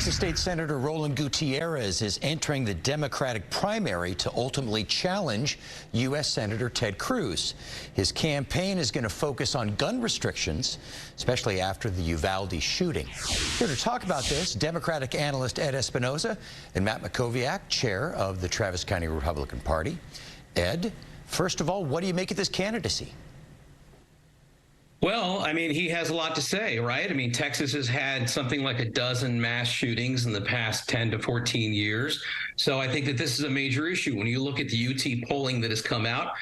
Texas State Senator Roland Gutierrez is entering the Democratic primary to ultimately challenge U.S. Senator Ted Cruz. His campaign is going to focus on gun restrictions, especially after the Uvalde shooting. Here to talk about this, Democratic analyst Ed Espinoza and Matt Mackowiak, chair of the Travis County Republican Party. Ed, first of all, what do you make of this candidacy? Well, I mean, he has a lot to say, right? I mean, Texas has had something like a dozen mass shootings in the past 10 to 14 years. So I think that this is a major issue. When you look at the UT polling that has come out,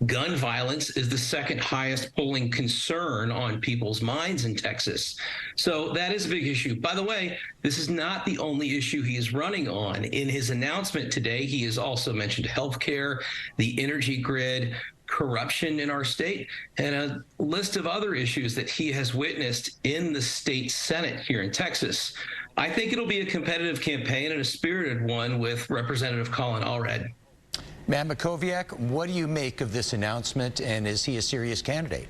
gun violence is the second highest polling concern on people's minds in Texas. So that is a big issue. By the way, this is not the only issue he is running on. In his announcement today, he has also mentioned healthcare, the energy grid, corruption in our state, and a list of other issues that he has witnessed in the state Senate here in Texas. I think it'll be a competitive campaign and a spirited one with Representative Colin Allred. Matt Mackowiak, what do you make of this announcement, and is he a serious candidate?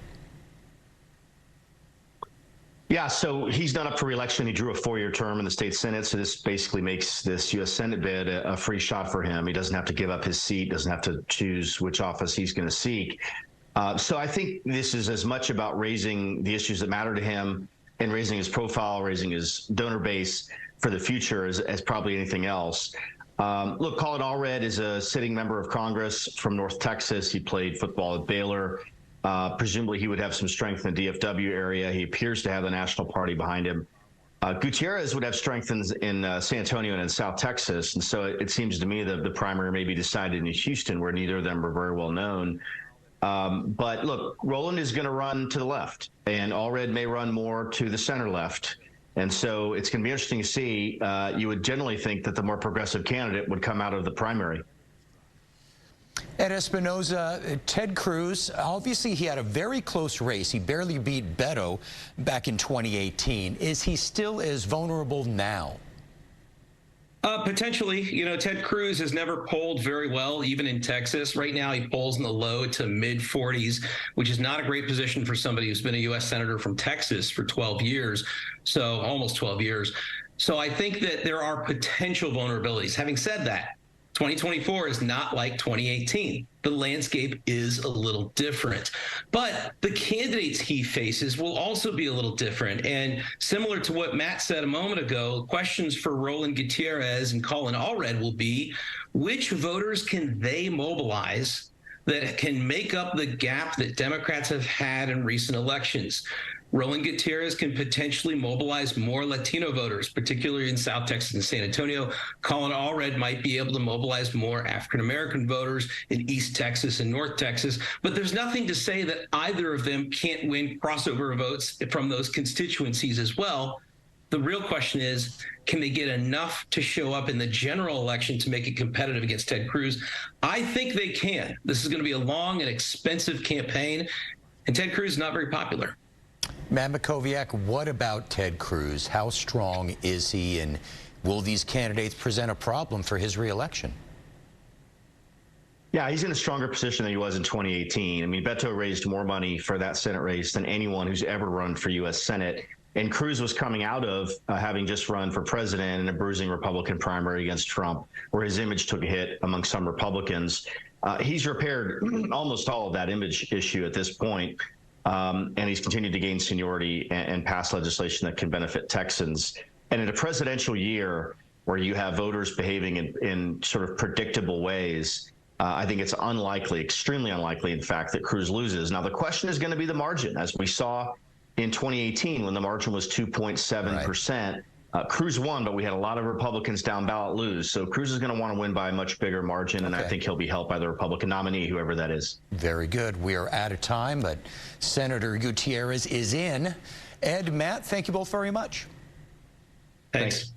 Yeah, so he's not up for re-election. He drew a 4-year term in the state Senate, so this basically makes this U.S. Senate bid a free shot for him. He doesn't have to give up his seat, doesn't have to choose which office he's going to seek. So I think this is as much about raising the issues that matter to him and raising his profile, raising his donor base for the future as probably anything else. Look, Colin Allred is a sitting member of Congress from North Texas. He played football at Baylor. Presumably he would have some strength in the DFW area. He appears to have the National Party behind him. Gutierrez would have strength in San Antonio and in South Texas. And so it seems to me that the primary may be decided in Houston, where neither of them are very well known. But look, Roland is going to run to the left, and Allred may run more to the center left. And so it's going to be interesting to see. You would generally think that the more progressive candidate would come out of the primary. Ed Espinoza, Ted Cruz, obviously he had a very close race. He barely beat Beto back in 2018. Is he still as vulnerable now? Potentially. You know, Ted Cruz has never polled very well, even in Texas. Right now, he polls in the low to mid-40s, which is not a great position for somebody who's been a U.S. Senator from Texas for 12 years, so almost 12 years. So I think that there are potential vulnerabilities. Having said that, 2024 is not like 2018. The landscape is a little different, but the candidates he faces will also be a little different. And similar to what Matt said a moment ago, questions for Roland Gutierrez and Colin Allred will be, which voters can they mobilize that can make up the gap that Democrats have had in recent elections? Roland Gutierrez can potentially mobilize more Latino voters, particularly in South Texas and San Antonio. Colin Allred might be able to mobilize more African-American voters in East Texas and North Texas. But there's nothing to say that either of them can't win crossover votes from those constituencies as well. The real question is, can they get enough to show up in the general election to make it competitive against Ted Cruz? I think they can. This is going to be a long and expensive campaign, and Ted Cruz is not very popular. Matt Mackowiak, what about Ted Cruz? How strong is he, and will these candidates present a problem for his reelection? Yeah, he's in a stronger position than he was in 2018. I mean, Beto raised more money for that Senate race than anyone who's ever run for U.S. Senate. And Cruz was coming out of having just run for president in a bruising Republican primary against Trump, where his image took a hit among some Republicans. He's repaired almost all of that image issue at this point. And he's continued to gain seniority and pass legislation that can benefit Texans. And in a presidential year where you have voters behaving in sort of predictable ways, I think it's unlikely, extremely unlikely, in fact, that Cruz loses. Now, the question is going to be the margin. As we saw in 2018, when the margin was 2.7%, Cruz won, but we had a lot of Republicans down ballot lose. So Cruz is going to want to win by a much bigger margin, and I think he'll be helped by the Republican nominee, whoever that is. Very good. We are out of time, but Senator Gutierrez is in. Ed, Matt, thank you both very much. Thanks.